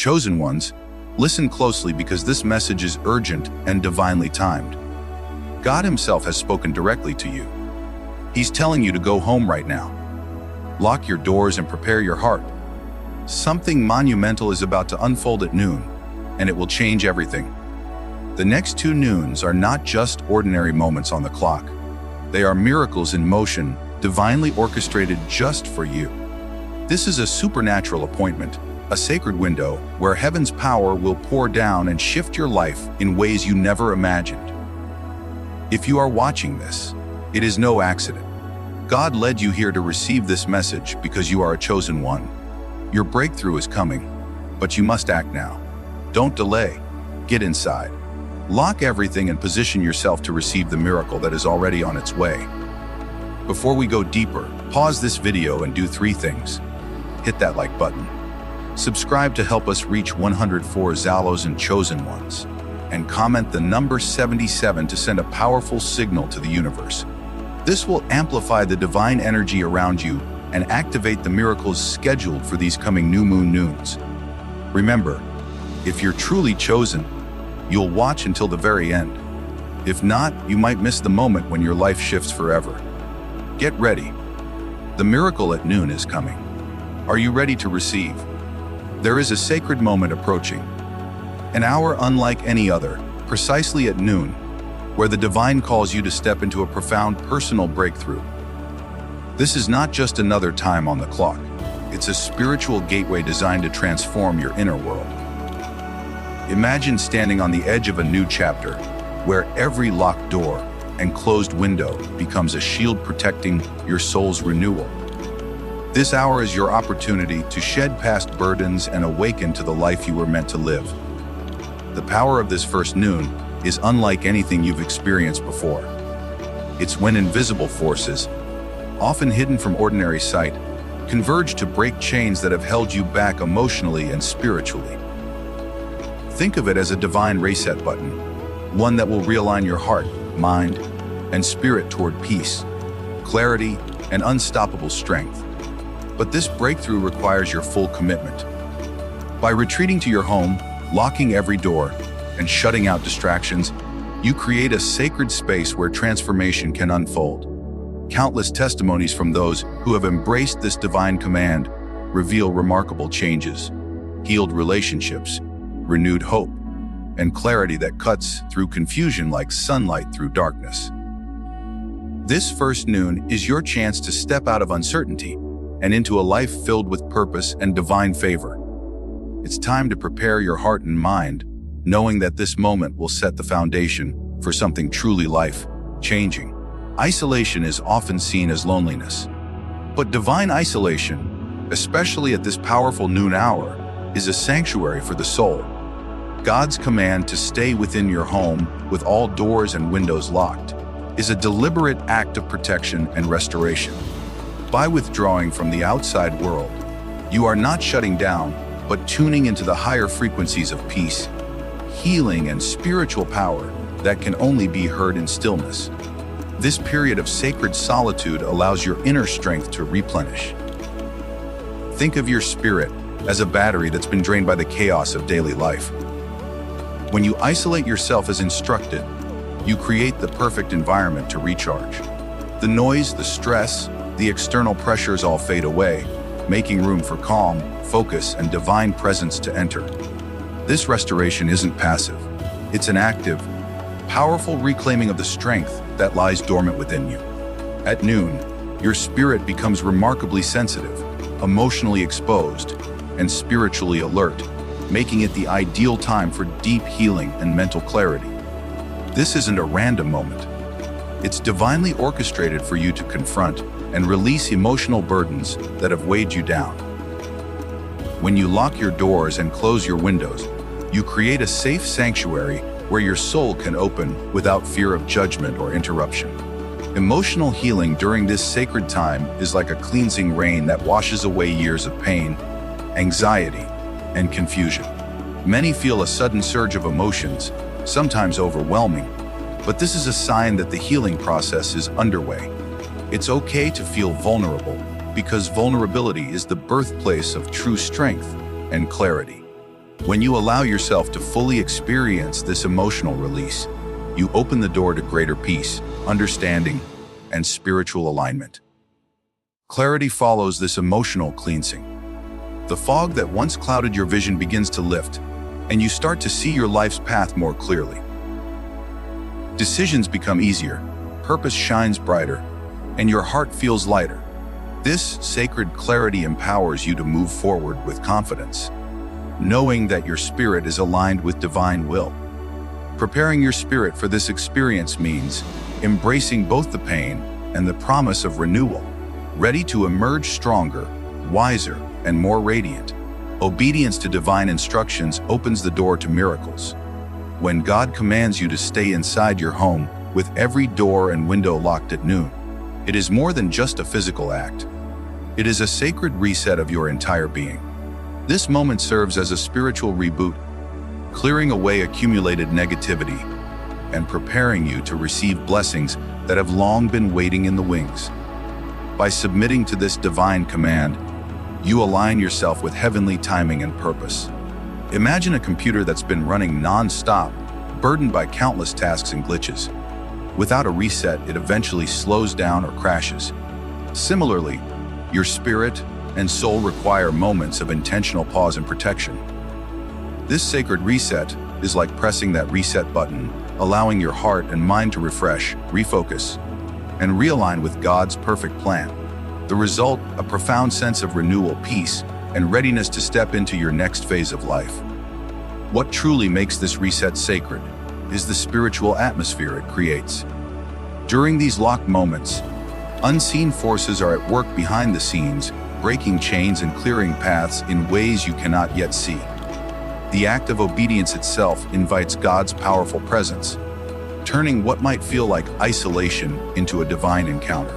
Chosen ones, listen closely because this message is urgent and divinely timed. God Himself has spoken directly to you. He's telling you to go home right now. Lock your doors and prepare your heart. Something monumental is about to unfold at noon, and it will change everything. The next 2 noons are not just ordinary moments on the clock. They are miracles in motion, divinely orchestrated just for you. This is a supernatural appointment, a sacred window where heaven's power will pour down and shift your life in ways you never imagined. If you are watching this, it is no accident. God led you here to receive this message because you are a chosen one. Your breakthrough is coming, but you must act now. Don't delay. Get inside. Lock everything and position yourself to receive the miracle that is already on its way. Before we go deeper, pause this video and do 3 things. Hit that like button. Subscribe to help us reach 104 Zalos and chosen ones. And comment the number 77 to send a powerful signal to the universe. This will amplify the divine energy around you and activate the miracles scheduled for these coming new moon noons. Remember, if you're truly chosen, you'll watch until the very end. If not, you might miss the moment when your life shifts forever. Get ready. The miracle at noon is coming. Are you ready to receive? There is a sacred moment approaching. An hour unlike any other, precisely at noon, where the divine calls you to step into a profound personal breakthrough. This is not just another time on the clock. It's a spiritual gateway designed to transform your inner world. Imagine standing on the edge of a new chapter, where every locked door and closed window becomes a shield protecting your soul's renewal. This hour is your opportunity to shed past burdens and awaken to the life you were meant to live. The power of this first noon is unlike anything you've experienced before. It's when invisible forces, often hidden from ordinary sight, converge to break chains that have held you back emotionally and spiritually. Think of it as a divine reset button, one that will realign your heart, mind, and spirit toward peace, clarity, and unstoppable strength. But this breakthrough requires your full commitment. By retreating to your home, locking every door, and shutting out distractions, you create a sacred space where transformation can unfold. Countless testimonies from those who have embraced this divine command reveal remarkable changes, healed relationships, renewed hope, and clarity that cuts through confusion like sunlight through darkness. This first noon is your chance to step out of uncertainty and into a life filled with purpose and divine favor. It's time to prepare your heart and mind, knowing that this moment will set the foundation for something truly life-changing. Isolation is often seen as loneliness, but divine isolation, especially at this powerful noon hour, is a sanctuary for the soul. God's command to stay within your home with all doors and windows locked is a deliberate act of protection and restoration. By withdrawing from the outside world, you are not shutting down, but tuning into the higher frequencies of peace, healing, and spiritual power that can only be heard in stillness. This period of sacred solitude allows your inner strength to replenish. Think of your spirit as a battery that's been drained by the chaos of daily life. When you isolate yourself as instructed, you create the perfect environment to recharge. The noise, the stress, the external pressures all fade away, making room for calm, focus, and divine presence to enter. This restoration isn't passive. It's an active, powerful reclaiming of the strength that lies dormant within you. At noon, your spirit becomes remarkably sensitive, emotionally exposed, and spiritually alert, making it the ideal time for deep healing and mental clarity. This isn't a random moment. It's divinely orchestrated for you to confront and release emotional burdens that have weighed you down. When you lock your doors and close your windows, you create a safe sanctuary where your soul can open without fear of judgment or interruption. Emotional healing during this sacred time is like a cleansing rain that washes away years of pain, anxiety, and confusion. Many feel a sudden surge of emotions, sometimes overwhelming, but this is a sign that the healing process is underway. It's okay to feel vulnerable, because vulnerability is the birthplace of true strength and clarity. When you allow yourself to fully experience this emotional release, you open the door to greater peace, understanding, and spiritual alignment. Clarity follows this emotional cleansing. The fog that once clouded your vision begins to lift, and you start to see your life's path more clearly. Decisions become easier, purpose shines brighter, and your heart feels lighter. This sacred clarity empowers you to move forward with confidence, knowing that your spirit is aligned with divine will. Preparing your spirit for this experience means embracing both the pain and the promise of renewal, ready to emerge stronger, wiser, and more radiant. Obedience to divine instructions opens the door to miracles. When God commands you to stay inside your home with every door and window locked at noon, it is more than just a physical act. It is a sacred reset of your entire being. This moment serves as a spiritual reboot, clearing away accumulated negativity and preparing you to receive blessings that have long been waiting in the wings. By submitting to this divine command, you align yourself with heavenly timing and purpose. Imagine a computer that's been running non-stop, burdened by countless tasks and glitches. Without a reset, it eventually slows down or crashes. Similarly, your spirit and soul require moments of intentional pause and protection. This sacred reset is like pressing that reset button, allowing your heart and mind to refresh, refocus, and realign with God's perfect plan. The result, a profound sense of renewal, peace, and readiness to step into your next phase of life. What truly makes this reset sacred is the spiritual atmosphere it creates. During these locked moments, unseen forces are at work behind the scenes, breaking chains and clearing paths in ways you cannot yet see. The act of obedience itself invites God's powerful presence, turning what might feel like isolation into a divine encounter.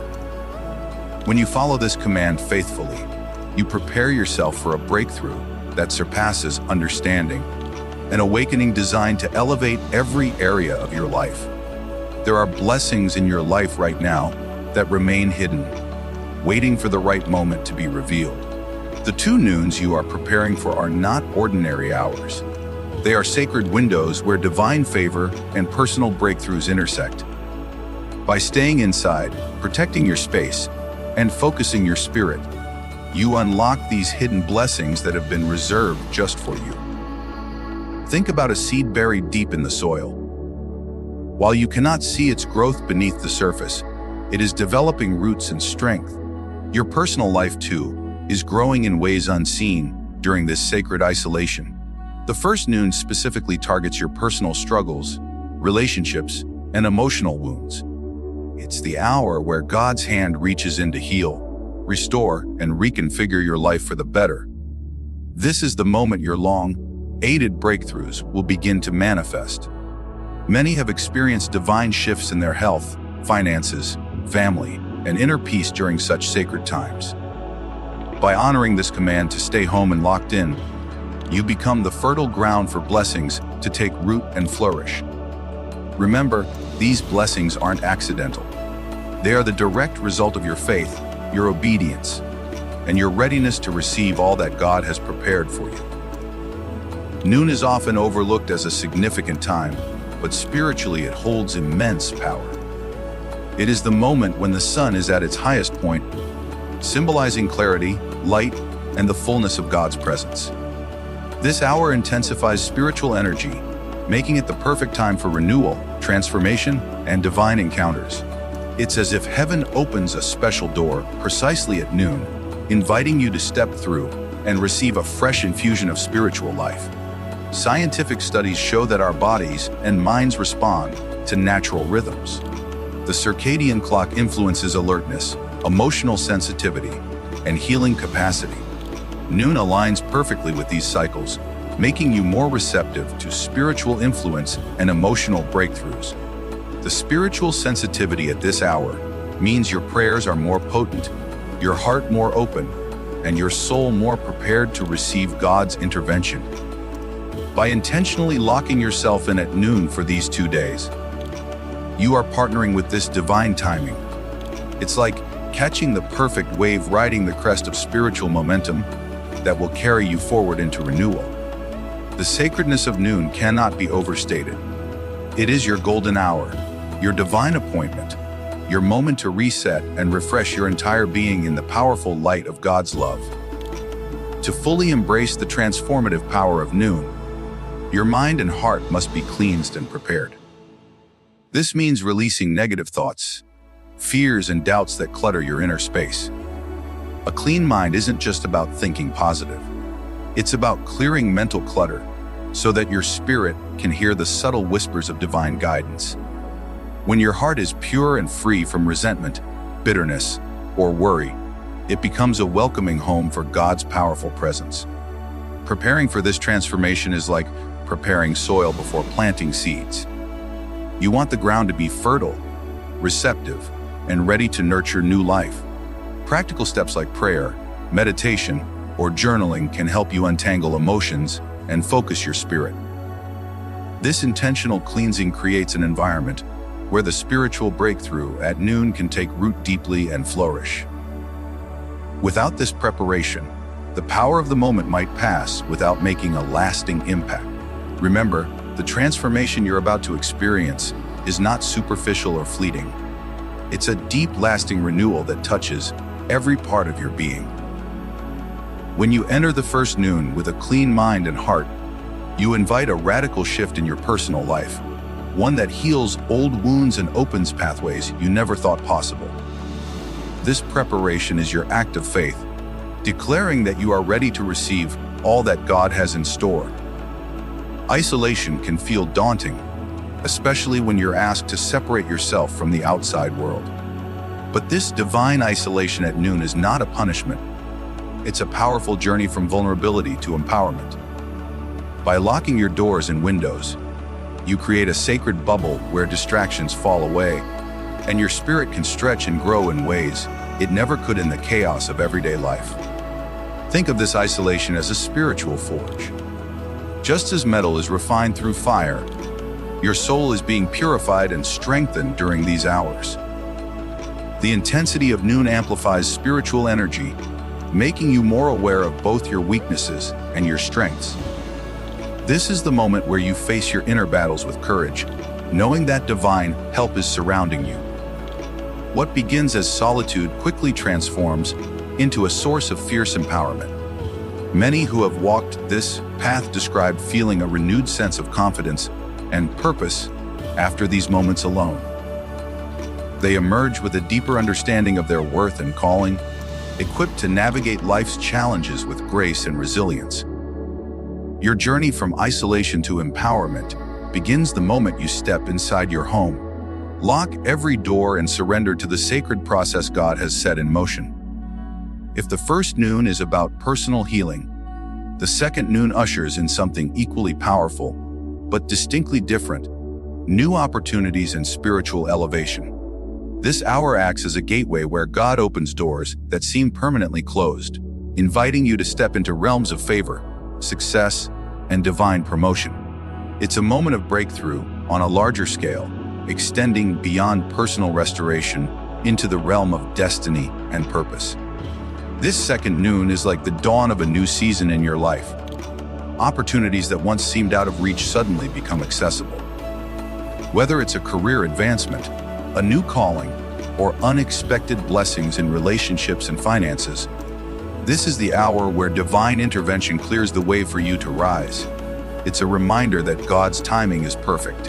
When you follow this command faithfully, you prepare yourself for a breakthrough that surpasses understanding, an awakening designed to elevate every area of your life. There are blessings in your life right now that remain hidden, waiting for the right moment to be revealed. The 2 noons you are preparing for are not ordinary hours. They are sacred windows where divine favor and personal breakthroughs intersect. By staying inside, protecting your space, and focusing your spirit, you unlock these hidden blessings that have been reserved just for you. Think about a seed buried deep in the soil. While you cannot see its growth beneath the surface, it is developing roots and strength. Your personal life, too, is growing in ways unseen during this sacred isolation. The first noon specifically targets your personal struggles, relationships, and emotional wounds. It's the hour where God's hand reaches in to heal, restore, and reconfigure your life for the better. This is the moment your long-awaited breakthroughs will begin to manifest. Many have experienced divine shifts in their health, finances, family, and inner peace during such sacred times. By honoring this command to stay home and locked in, you become the fertile ground for blessings to take root and flourish. Remember, these blessings aren't accidental. They are the direct result of your faith, your obedience, and your readiness to receive all that God has prepared for you. Noon is often overlooked as a significant time, but spiritually it holds immense power. It is the moment when the sun is at its highest point, symbolizing clarity, light, and the fullness of God's presence. This hour intensifies spiritual energy, making it the perfect time for renewal, transformation, and divine encounters. It's as if heaven opens a special door precisely at noon, inviting you to step through and receive a fresh infusion of spiritual life. Scientific studies show that our bodies and minds respond to natural rhythms. The circadian clock influences alertness, emotional sensitivity, and healing capacity. Noon aligns perfectly with these cycles, making you more receptive to spiritual influence and emotional breakthroughs. The spiritual sensitivity at this hour means your prayers are more potent, your heart more open, and your soul more prepared to receive God's intervention. By intentionally locking yourself in at noon for these 2 days, you are partnering with this divine timing. It's like catching the perfect wave riding the crest of spiritual momentum that will carry you forward into renewal. The sacredness of noon cannot be overstated. It is your golden hour, your divine appointment, your moment to reset and refresh your entire being in the powerful light of God's love. To fully embrace the transformative power of noon, your mind and heart must be cleansed and prepared. This means releasing negative thoughts, fears, and doubts that clutter your inner space. A clean mind isn't just about thinking positive. It's about clearing mental clutter so that your spirit can hear the subtle whispers of divine guidance. When your heart is pure and free from resentment, bitterness, or worry, it becomes a welcoming home for God's powerful presence. Preparing for this transformation is like preparing soil before planting seeds. You want the ground to be fertile, receptive, and ready to nurture new life. Practical steps like prayer, meditation, or journaling can help you untangle emotions and focus your spirit. This intentional cleansing creates an environment where the spiritual breakthrough at noon can take root deeply and flourish. Without this preparation, the power of the moment might pass without making a lasting impact. Remember, the transformation you're about to experience is not superficial or fleeting. It's a deep, lasting renewal that touches every part of your being. When you enter the first noon with a clean mind and heart, you invite a radical shift in your personal life, one that heals old wounds and opens pathways you never thought possible. This preparation is your act of faith, declaring that you are ready to receive all that God has in store. Isolation can feel daunting, especially when you're asked to separate yourself from the outside world. But this divine isolation at noon is not a punishment. It's a powerful journey from vulnerability to empowerment. By locking your doors and windows, you create a sacred bubble where distractions fall away, and your spirit can stretch and grow in ways it never could in the chaos of everyday life. Think of this isolation as a spiritual forge. Just as metal is refined through fire, your soul is being purified and strengthened during these hours. The intensity of noon amplifies spiritual energy, making you more aware of both your weaknesses and your strengths. This is the moment where you face your inner battles with courage, knowing that divine help is surrounding you. What begins as solitude quickly transforms into a source of fierce empowerment. Many who have walked this path describe feeling a renewed sense of confidence and purpose after these moments alone. They emerge with a deeper understanding of their worth and calling, equipped to navigate life's challenges with grace and resilience. Your journey from isolation to empowerment begins the moment you step inside your home. Lock every door and surrender to the sacred process God has set in motion. If the first noon is about personal healing, the second noon ushers in something equally powerful, but distinctly different: new opportunities and spiritual elevation. This hour acts as a gateway where God opens doors that seem permanently closed, inviting you to step into realms of favor, success, and divine promotion. It's a moment of breakthrough on a larger scale, extending beyond personal restoration into the realm of destiny and purpose. This second noon is like the dawn of a new season in your life. Opportunities that once seemed out of reach suddenly become accessible. Whether it's a career advancement, a new calling, or unexpected blessings in relationships and finances, this is the hour where divine intervention clears the way for you to rise. It's a reminder that God's timing is perfect,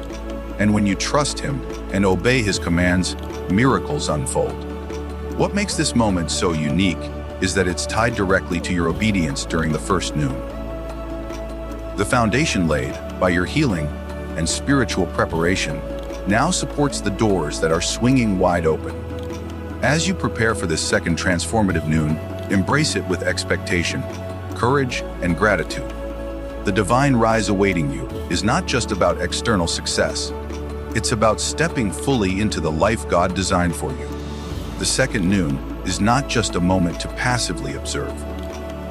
and when you trust Him and obey His commands, miracles unfold. What makes this moment so unique is that it's tied directly to your obedience during the first noon. The foundation laid by your healing and spiritual preparation now supports the doors that are swinging wide open. As you prepare for this second transformative noon, embrace it with expectation, courage, and gratitude. The divine rise awaiting you is not just about external success. It's about stepping fully into the life God designed for you. The second noon is not just a moment to passively observe.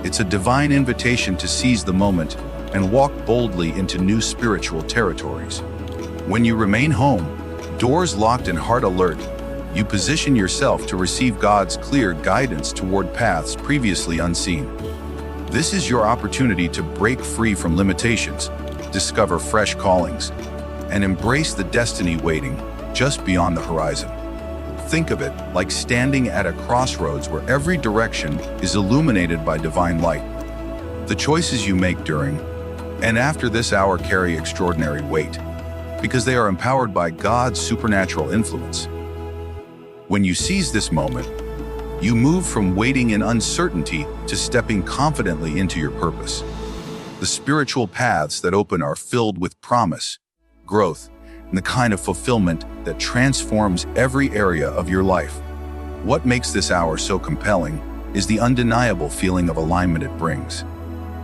It's a divine invitation to seize the moment and walk boldly into new spiritual territories. When you remain home, doors locked and heart alert, you position yourself to receive God's clear guidance toward paths previously unseen. This is your opportunity to break free from limitations, discover fresh callings, and embrace the destiny waiting just beyond the horizon. Think of it like standing at a crossroads where every direction is illuminated by divine light. The choices you make during and after this hour carry extraordinary weight, because they are empowered by God's supernatural influence. When you seize this moment, you move from waiting in uncertainty to stepping confidently into your purpose. The spiritual paths that open are filled with promise, growth, and the kind of fulfillment that transforms every area of your life. What makes this hour so compelling is the undeniable feeling of alignment it brings.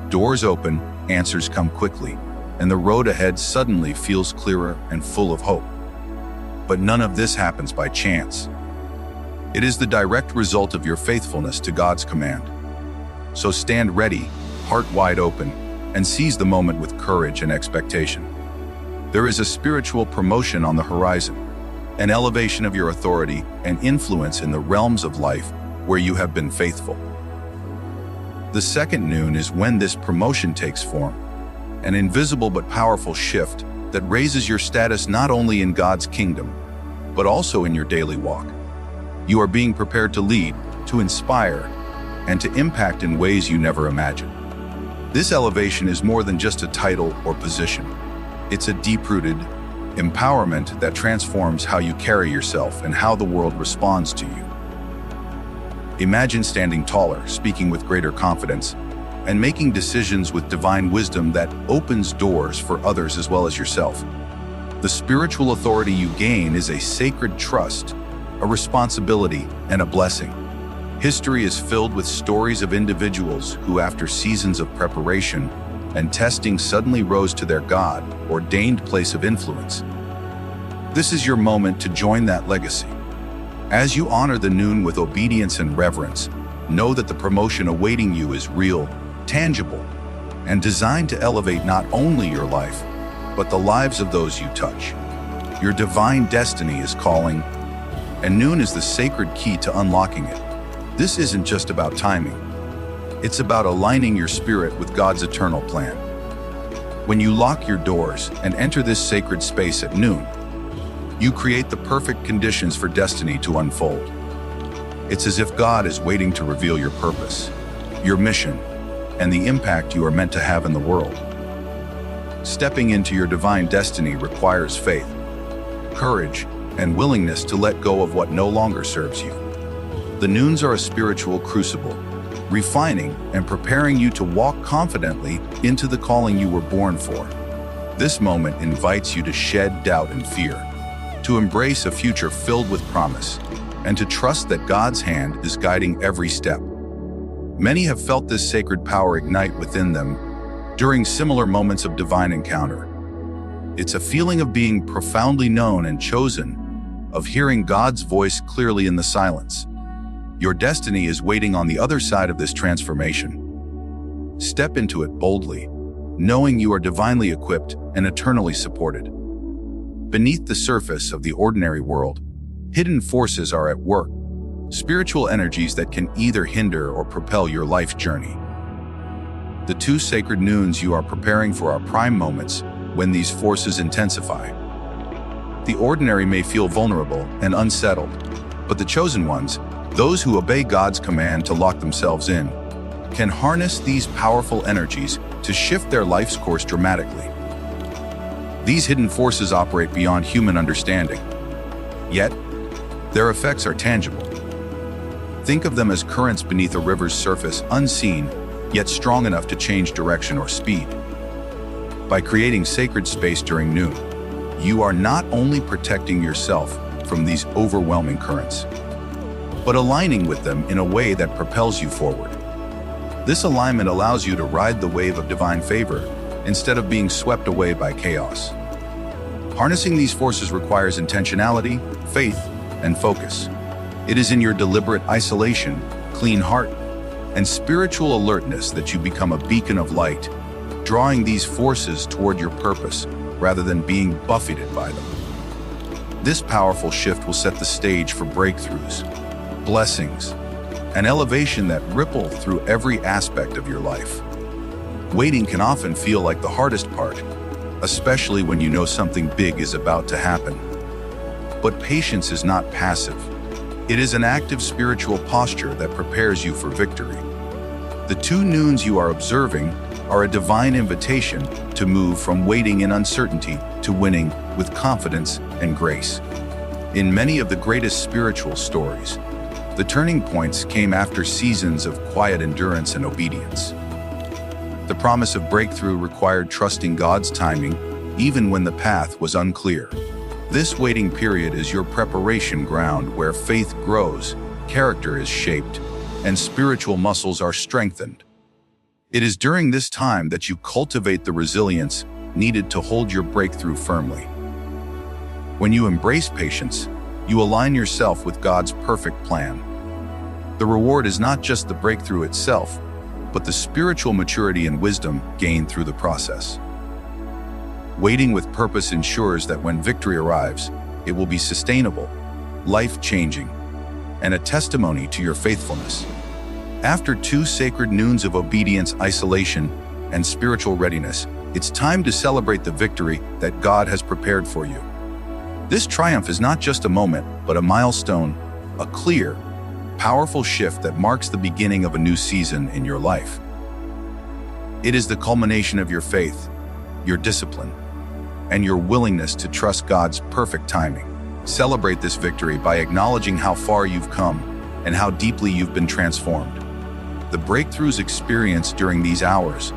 Doors open, answers come quickly, and the road ahead suddenly feels clearer and full of hope. But none of this happens by chance. It is the direct result of your faithfulness to God's command. So stand ready, heart wide open, and seize the moment with courage and expectation. There is a spiritual promotion on the horizon, an elevation of your authority and influence in the realms of life where you have been faithful. The second noon is when this promotion takes form, an invisible but powerful shift that raises your status not only in God's kingdom, but also in your daily walk. You are being prepared to lead, to inspire, and to impact in ways you never imagined. This elevation is more than just a title or position. It's a deep-rooted empowerment that transforms how you carry yourself and how the world responds to you. Imagine standing taller, speaking with greater confidence, and making decisions with divine wisdom that opens doors for others as well as yourself. The spiritual authority you gain is a sacred trust, a responsibility, and a blessing. History is filled with stories of individuals who, after seasons of preparation and testing, suddenly rose to their God-ordained place of influence. This is your moment to join that legacy. As you honor the noon with obedience and reverence, know that the promotion awaiting you is real, tangible, and designed to elevate not only your life, but the lives of those you touch. Your divine destiny is calling, and noon is the sacred key to unlocking it. This isn't just about timing. It's about aligning your spirit with God's eternal plan. When you lock your doors and enter this sacred space at noon, you create the perfect conditions for destiny to unfold. It's as if God is waiting to reveal your purpose, your mission, and the impact you are meant to have in the world. Stepping into your divine destiny requires faith, courage, and willingness to let go of what no longer serves you. The noons are a spiritual crucible, refining and preparing you to walk confidently into the calling you were born for. This moment invites you to shed doubt and fear, to embrace a future filled with promise, and to trust that God's hand is guiding every step. Many have felt this sacred power ignite within them during similar moments of divine encounter. It's a feeling of being profoundly known and chosen, of hearing God's voice clearly in the silence. Your destiny is waiting on the other side of this transformation. Step into it boldly, knowing you are divinely equipped and eternally supported. Beneath the surface of the ordinary world, hidden forces are at work, spiritual energies that can either hinder or propel your life journey. The two sacred noons you are preparing for are prime moments when these forces intensify. The ordinary may feel vulnerable and unsettled, but the chosen ones, those who obey God's command to lock themselves in, can harness these powerful energies to shift their life's course dramatically. These hidden forces operate beyond human understanding, yet their effects are tangible. Think of them as currents beneath a river's surface, unseen, yet strong enough to change direction or speed. By creating sacred space during noon, you are not only protecting yourself from these overwhelming currents, but aligning with them in a way that propels you forward. This alignment allows you to ride the wave of divine favor instead of being swept away by chaos. Harnessing these forces requires intentionality, faith, and focus. It is in your deliberate isolation, clean heart, and spiritual alertness that you become a beacon of light, drawing these forces toward your purpose rather than being buffeted by them. This powerful shift will set the stage for breakthroughs, blessings, an elevation that ripples through every aspect of your life. Waiting can often feel like the hardest part, especially when you know something big is about to happen. But patience is not passive. It is an active spiritual posture that prepares you for victory. The 2 noons you are observing are a divine invitation to move from waiting in uncertainty to winning with confidence and grace. In many of the greatest spiritual stories, the turning points came after seasons of quiet endurance and obedience. The promise of breakthrough required trusting God's timing, even when the path was unclear. This waiting period is your preparation ground where faith grows, character is shaped, and spiritual muscles are strengthened. It is during this time that you cultivate the resilience needed to hold your breakthrough firmly. When you embrace patience, you align yourself with God's perfect plan. The reward is not just the breakthrough itself, but the spiritual maturity and wisdom gained through the process. Waiting with purpose ensures that when victory arrives, it will be sustainable, life-changing, and a testimony to your faithfulness. After 2 sacred noons of obedience, isolation, and spiritual readiness, it's time to celebrate the victory that God has prepared for you. This triumph is not just a moment, but a milestone, a clear, powerful shift that marks the beginning of a new season in your life. It is the culmination of your faith, your discipline, and your willingness to trust God's perfect timing. Celebrate this victory by acknowledging how far you've come and how deeply you've been transformed. The breakthroughs experienced during these hours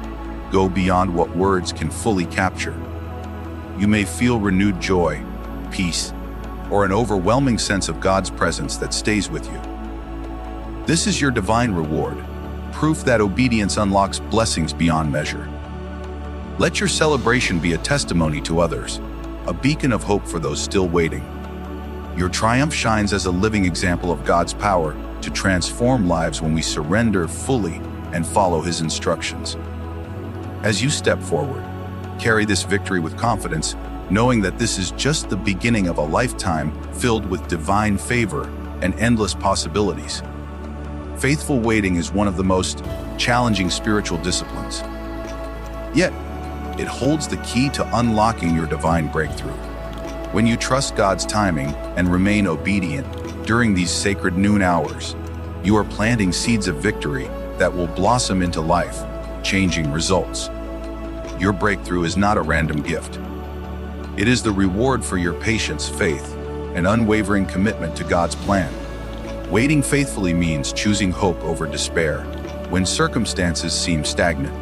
go beyond what words can fully capture. You may feel renewed joy, peace, or an overwhelming sense of God's presence that stays with you. This is your divine reward, proof that obedience unlocks blessings beyond measure. Let your celebration be a testimony to others, a beacon of hope for those still waiting. Your triumph shines as a living example of God's power to transform lives when we surrender fully and follow His instructions. As you step forward, carry this victory with confidence, knowing that this is just the beginning of a lifetime filled with divine favor and endless possibilities. Faithful waiting is one of the most challenging spiritual disciplines. Yet, it holds the key to unlocking your divine breakthrough. When you trust God's timing and remain obedient during these sacred noon hours, you are planting seeds of victory that will blossom into life-changing results. Your breakthrough is not a random gift. It is the reward for your patience, faith, and unwavering commitment to God's plan. Waiting faithfully means choosing hope over despair when circumstances seem stagnant.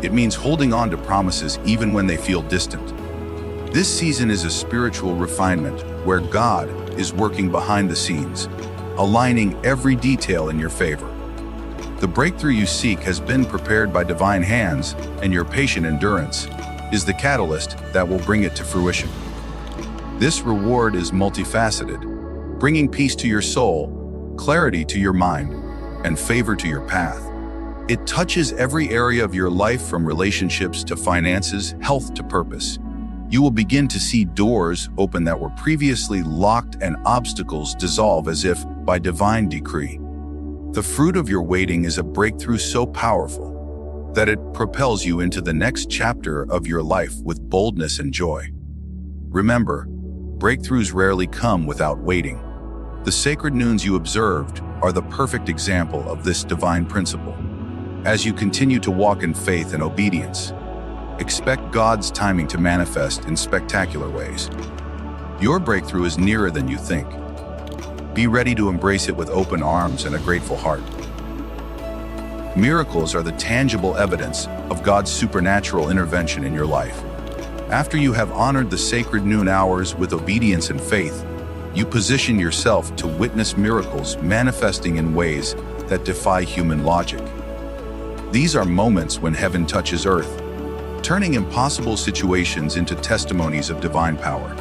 It means holding on to promises even when they feel distant. This season is a spiritual refinement where God is working behind the scenes, aligning every detail in your favor. The breakthrough you seek has been prepared by divine hands, and your patient endurance is the catalyst that will bring it to fruition. This reward is multifaceted, bringing peace to your soul, clarity to your mind, and favor to your path. It touches every area of your life, from relationships to finances, health to purpose. You will begin to see doors open that were previously locked and obstacles dissolve as if by divine decree. The fruit of your waiting is a breakthrough so powerful that it propels you into the next chapter of your life with boldness and joy. Remember, breakthroughs rarely come without waiting. The sacred noons you observed are the perfect example of this divine principle. As you continue to walk in faith and obedience, expect God's timing to manifest in spectacular ways. Your breakthrough is nearer than you think. Be ready to embrace it with open arms and a grateful heart. Miracles are the tangible evidence of God's supernatural intervention in your life. After you have honored the sacred noon hours with obedience and faith, you position yourself to witness miracles manifesting in ways that defy human logic. These are moments when heaven touches earth, turning impossible situations into testimonies of divine power.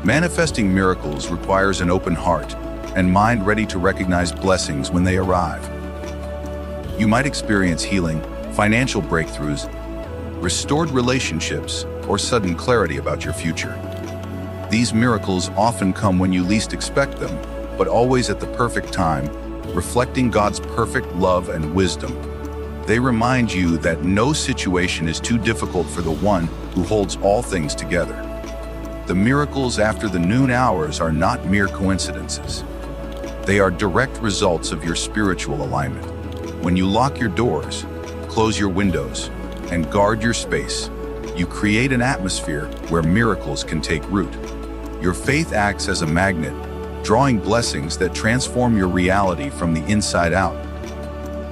Manifesting miracles requires an open heart and mind ready to recognize blessings when they arrive. You might experience healing, financial breakthroughs, restored relationships, or sudden clarity about your future. These miracles often come when you least expect them, but always at the perfect time reflecting God's perfect love and wisdom. They remind you that no situation is too difficult for the one who holds all things together. The miracles after the noon hours are not mere coincidences. They are direct results of your spiritual alignment. When you lock your doors, close your windows, and guard your space, you create an atmosphere where miracles can take root. Your faith acts as a magnet, drawing blessings that transform your reality from the inside out.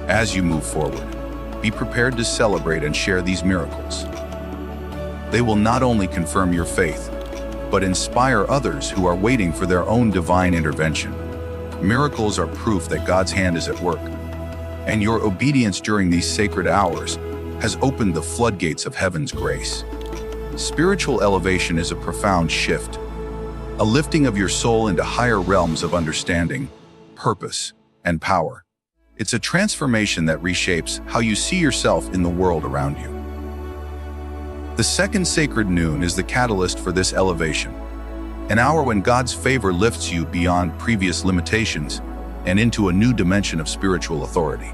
As you move forward, be prepared to celebrate and share these miracles. They will not only confirm your faith, but inspire others who are waiting for their own divine intervention. Miracles are proof that God's hand is at work, and your obedience during these sacred hours has opened the floodgates of heaven's grace. Spiritual elevation is a profound shift, a lifting of your soul into higher realms of understanding, purpose, and power. It's a transformation that reshapes how you see yourself in the world around you. The second sacred noon is the catalyst for this elevation, an hour when God's favor lifts you beyond previous limitations and into a new dimension of spiritual authority.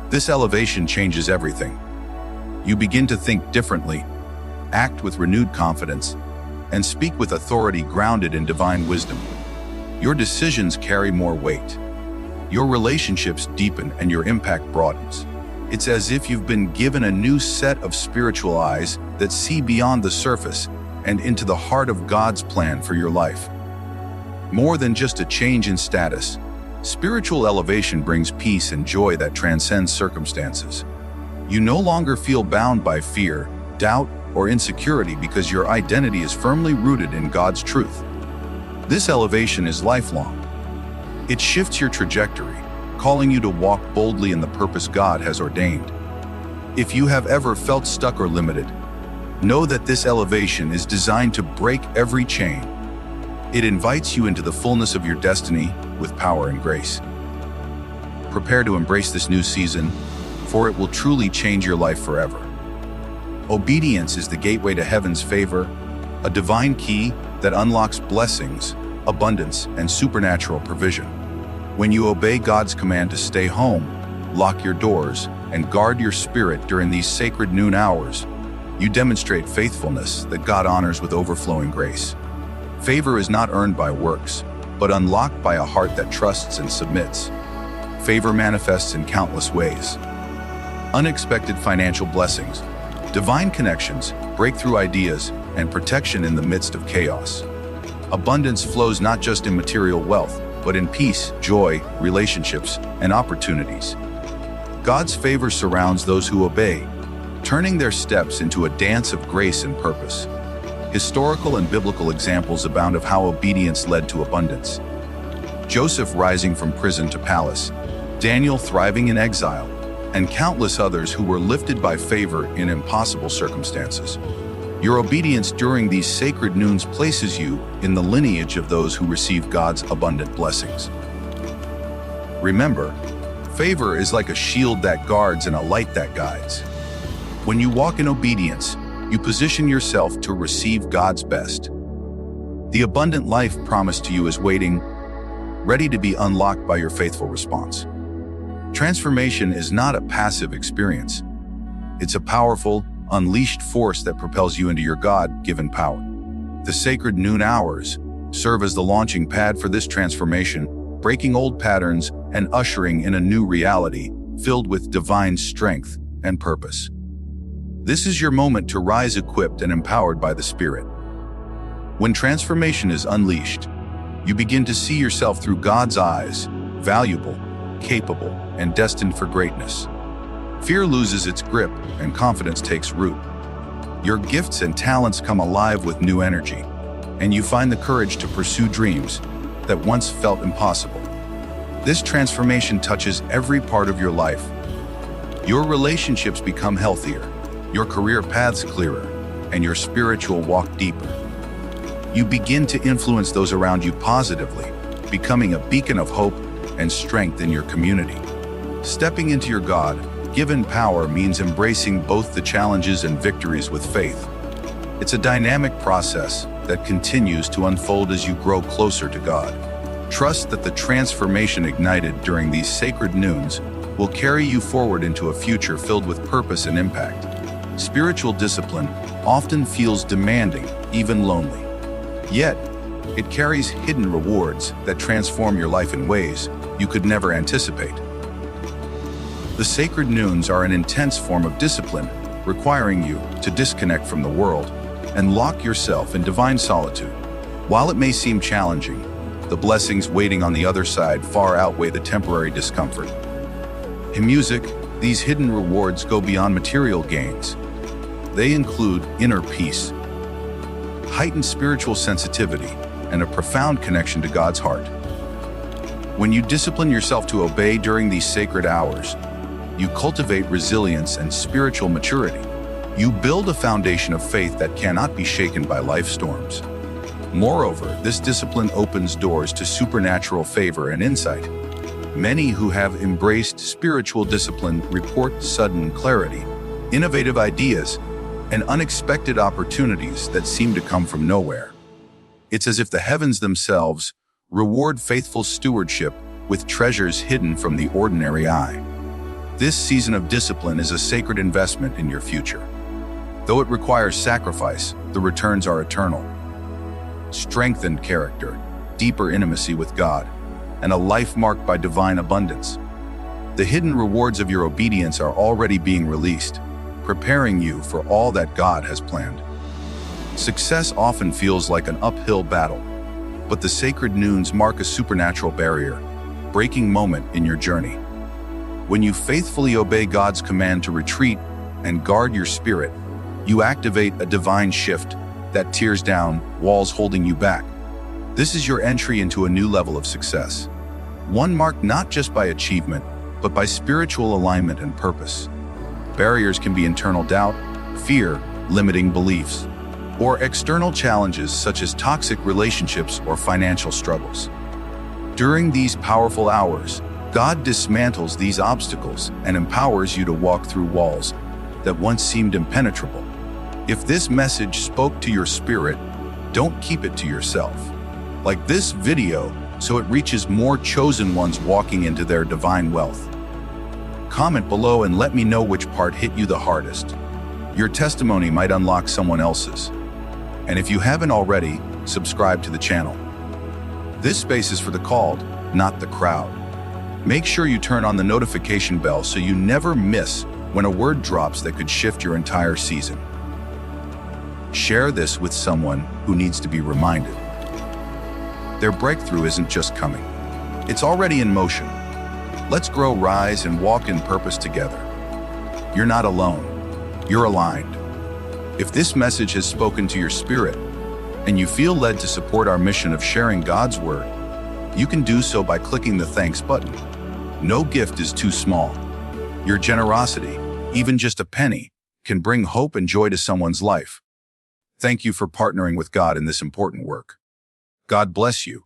This elevation changes everything. You begin to think differently, act with renewed confidence, and speak with authority grounded in divine wisdom. Your decisions carry more weight. Your relationships deepen and your impact broadens. It's as if you've been given a new set of spiritual eyes that see beyond the surface and into the heart of God's plan for your life. More than just a change in status, spiritual elevation brings peace and joy that transcends circumstances. You no longer feel bound by fear, doubt, or insecurity because your identity is firmly rooted in God's truth. This elevation is lifelong. It shifts your trajectory, calling you to walk boldly in the purpose God has ordained. If you have ever felt stuck or limited, know that this elevation is designed to break every chain. It invites you into the fullness of your destiny with power and grace. Prepare to embrace this new season, for it will truly change your life forever. Obedience is the gateway to heaven's favor, a divine key that unlocks blessings, abundance, and supernatural provision. When you obey God's command to stay home, lock your doors, and guard your spirit during these sacred noon hours, you demonstrate faithfulness that God honors with overflowing grace. Favor is not earned by works, but unlocked by a heart that trusts and submits. Favor manifests in countless ways. Unexpected financial blessings, divine connections, breakthrough ideas, and protection in the midst of chaos. Abundance flows not just in material wealth, but in peace, joy, relationships, and opportunities. God's favor surrounds those who obey, turning their steps into a dance of grace and purpose. Historical and biblical examples abound of how obedience led to abundance. Joseph rising from prison to palace, Daniel thriving in exile, and countless others who were lifted by favor in impossible circumstances. Your obedience during these sacred noons places you in the lineage of those who receive God's abundant blessings. Remember, favor is like a shield that guards and a light that guides. When you walk in obedience, you position yourself to receive God's best. The abundant life promised to you is waiting, ready to be unlocked by your faithful response. Transformation is not a passive experience. It's a powerful, unleashed force that propels you into your God-given power. The sacred noon hours serve as the launching pad for this transformation, breaking old patterns and ushering in a new reality filled with divine strength and purpose. This is your moment to rise equipped and empowered by the Spirit. When transformation is unleashed, you begin to see yourself through God's eyes, valuable, capable, and destined for greatness. Fear loses its grip and confidence takes root. Your gifts and talents come alive with new energy, and you find the courage to pursue dreams that once felt impossible. This transformation touches every part of your life. Your relationships become healthier, your career paths clearer, and your spiritual walk deeper. You begin to influence those around you positively, becoming a beacon of hope and strength in your community. Stepping into your God-given power means embracing both the challenges and victories with faith. It's a dynamic process that continues to unfold as you grow closer to God. Trust that the transformation ignited during these sacred noons will carry you forward into a future filled with purpose and impact. Spiritual discipline often feels demanding, even lonely. Yet, it carries hidden rewards that transform your life in ways you could never anticipate. The sacred noons are an intense form of discipline, requiring you to disconnect from the world and lock yourself in divine solitude. While it may seem challenging, the blessings waiting on the other side far outweigh the temporary discomfort. In music, these hidden rewards go beyond material gains. They include inner peace, heightened spiritual sensitivity, and a profound connection to God's heart. When you discipline yourself to obey during these sacred hours, you cultivate resilience and spiritual maturity. You build a foundation of faith that cannot be shaken by life storms. Moreover, this discipline opens doors to supernatural favor and insight. Many who have embraced spiritual discipline report sudden clarity, innovative ideas, and unexpected opportunities that seem to come from nowhere. It's as if the heavens themselves reward faithful stewardship with treasures hidden from the ordinary eye. This season of discipline is a sacred investment in your future. Though it requires sacrifice, the returns are eternal. Strengthened character, deeper intimacy with God, and a life marked by divine abundance. The hidden rewards of your obedience are already being released, preparing you for all that God has planned. Success often feels like an uphill battle, but the sacred noons mark a supernatural barrier, breaking moment in your journey. When you faithfully obey God's command to retreat and guard your spirit, you activate a divine shift that tears down walls holding you back. This is your entry into a new level of success, one marked not just by achievement, but by spiritual alignment and purpose. Barriers can be internal doubt, fear, limiting beliefs, or external challenges such as toxic relationships or financial struggles. During these powerful hours, God dismantles these obstacles and empowers you to walk through walls that once seemed impenetrable. If this message spoke to your spirit, don't keep it to yourself. Like this video so it reaches more chosen ones walking into their divine wealth. Comment below and let me know which part hit you the hardest. Your testimony might unlock someone else's. And if you haven't already, subscribe to the channel. This space is for the called, not the crowd. Make sure you turn on the notification bell so you never miss when a word drops that could shift your entire season. Share this with someone who needs to be reminded. Their breakthrough isn't just coming. It's already in motion. Let's grow, rise, and walk in purpose together. You're not alone. You're aligned. If this message has spoken to your spirit and you feel led to support our mission of sharing God's word, you can do so by clicking the thanks button. No gift is too small. Your generosity, even just a penny, can bring hope and joy to someone's life. Thank you for partnering with God in this important work. God bless you.